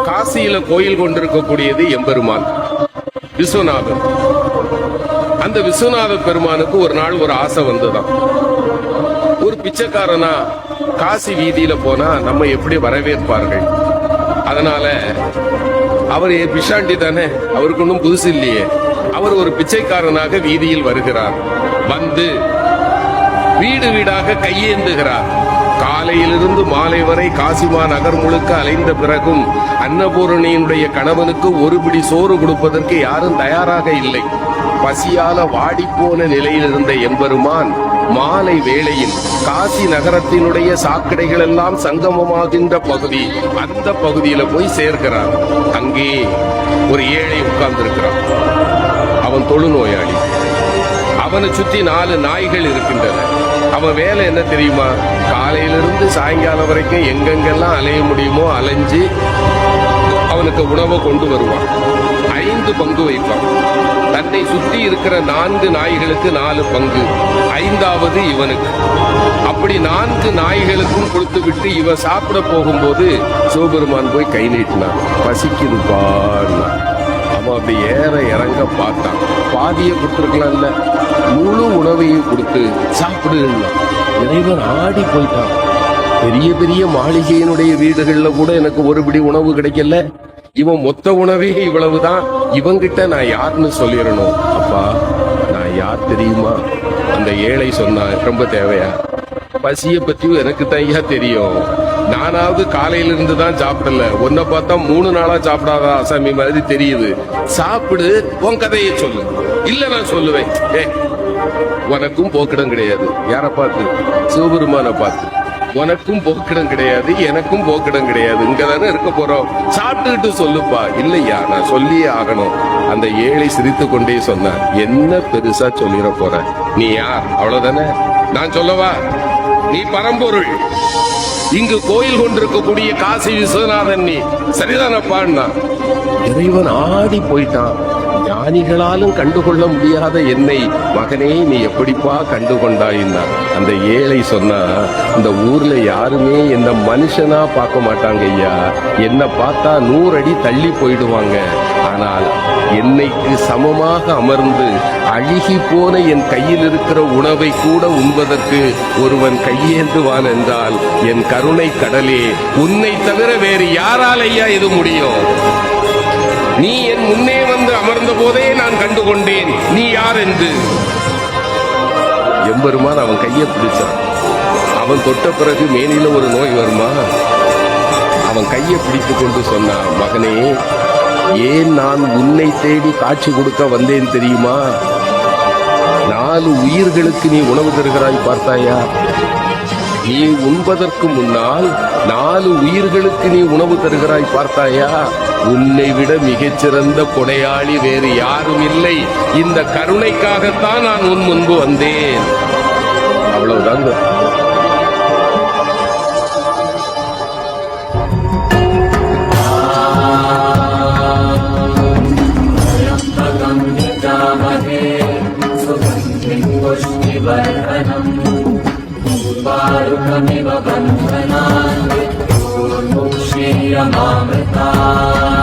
காசியில கோயில் கொண்டிருக்கக்கூடியது எம்பெருமான் விஸ்வநாதர். அந்த விஸ்வநாத பெருமானுக்கு ஒரு நாள் ஒரு ஆசை வந்துதான். ஒரு பிச்சைக்காரனா காசி வீதியில போனா நம்ம எப்படி வரவேற்பார்கள்? அதனால அவர் பிஷாண்டி தானே, அவருக்கு ஒன்றும் புதுசு இல்லையே. அவர் ஒரு பிச்சைக்காரனாக வீதியில் வருகிறார். வந்து வீடு வீடாக கையேந்துகிறார். காலையிலிருந்து மாலை வரை காசிமா நகர் முழுக்க அலைந்த பிறகும் அன்னபூரணியினுடைய கணவனுக்கு ஒரு பிடி சோறு கொடுப்பதற்கு யாரும் தயாராக இல்லை. பசியால வாடிப்போன நிலையில் இருந்த எம்பெருமான் மாலை வேளையில் காசி நகரத்தினுடைய சாக்கடைகள் எல்லாம் சங்கமமாகின்ற பகுதி, அந்த பகுதியில போய் சேர்க்கிறார். அங்கே ஒரு ஏழை உட்கார்ந்திருக்கிறான். அவன் தொழுநோயாளி. அவனை சுற்றி 4 நாய்கள் இருக்கின்றன. அவன் வேலை என்ன தெரியுமா? காலையிலிருந்து சாயங்காலம் வரைக்கும் எங்கெங்கெல்லாம் அலைய முடியுமோ அலைஞ்சு அவனுக்கு உணவை கொண்டு வருவான். 5 பங்கு வைப்பான். தன்னை சுற்றி இருக்கிற 4 நாய்களுக்கு 4 பங்கு, 5வது இவனுக்கு. அப்படி 4 நாய்களுக்கும் கொடுத்து விட்டு இவன் சாப்பிட போகும்போது சிவபெருமான் போய் கை நீட்டினான். பசிக்குதுப்பான்னா. அவன் அப்படி ஏற இறங்க பார்த்தான். பாதியை கொடுத்துருக்கலாம்ல, முழு உணவையும் கொடுத்து சாப்பிடுன்னா. இறைவன் ஆடி போயிட்டான். பெரிய பெரிய மாளிகையினுடைய வீடுகள்ல கூட எனக்கு ஒரு பிடி உணவு கிடைக்கல, இவன் மொத்த உணவே இவ்வளவுதான், இவங்கிட்ட நான் யாருன்னு சொல்லிடணும். அப்பா நான் யார் தெரியுமா? அந்த ஏழை சொன்னா, ரொம்ப தேவையா? பசிய பத்தியும் எனக்கு தையா தெரியும். நானாவது காலையில இருந்து தான் சாப்பிடல, உன்னை பார்த்தா 3 நாளா சாப்பிடாத அசாமி மாதிரி தெரியுது. சாப்பிடு, உன் கதையை சொல்லு. இல்ல நான் சொல்லுவேன். உனக்கும் போக்கிடம் கிடையாது. யார பார்த்து? சிவபெருமான பார்த்து. உனக்கும் போக்கிடம் கிடையாது, எனக்கும் போக்கிடம் கிடையாது. இங்கதானே இருக்க போறோம், சாப்பிட்டுக்கிட்டு சொல்லுப்பா. இல்லையா, நான் சொல்லியே ஆகணும். அந்த ஏழை சிரித்து கொண்டே சொன்னார், என்ன பெருசா சொல்லிட போற? நீ யார்? அவ்வளவுதானே. நான் சொல்லவா? நீ பரம்பொருள். இங்கு கோயில் கொண்டிருக்கக்கூடிய காசி விஸ்வநாதன் நீ. சரிதானப்பான்னா. இறைவன் ஆடி போயிட்டான். ஞானிகளாலும் கண்டுகொள்ள முடியாத என்னை மகனே நீ எப்படிப்பா கண்டுகொண்டாயின்னா. அந்த ஏழை சொன்னா, இந்த ஊர்ல யாருமே என்ன மனுஷனா பார்க்க மாட்டாங்க ஐயா. என்ன பார்த்தா 100 அடி தள்ளி போயிடுவாங்க. ஆனால் என்னைக்கு சமமாக அமர்ந்து அழுகி போன என் கையில் இருக்கிற உணவை கூட உண்பதற்கு ஒருவன் கையேந்துவான் என்றால் என் கருணை கடலே, உன்னை தவிர வேறு யாரால் ஐயா இது முடியும்? நீ என் முன்னே வந்து அமர்ந்த போதே நான் கண்டுகொண்டேன் நீ யார் என்று. எம்பெருமான் அவன் கையை பிடிச்சான். அவன் தொட்ட பிறகு மேனில ஒரு நோய் வருமா? அவன் கையை பிடித்துக் கொண்டு சொன்னான், மகனே ஏன் நான் உன்னை தேடி காட்சி கொடுக்க வந்தேன் தெரியுமா? 4 உயிர்களுக்கு நீ உணவு தருகிறாய் பார்த்தாயா? நீ உண்பதற்கு முன்னால் 4 உயிர்களுக்கு நீ உணவு தருகிறாய் பார்த்தாயா? உன்னை விட மிகச்சிறந்த கொடையாளி வேறு யாரும் இல்லை. இந்த கருணைக்காகத்தான் நான் உன் முன்பு வந்தேன். அவ்வளவுதாங்க. पूर्वारुकमिव बन्धनान् विद्युर्मुक्षीयमामृतात्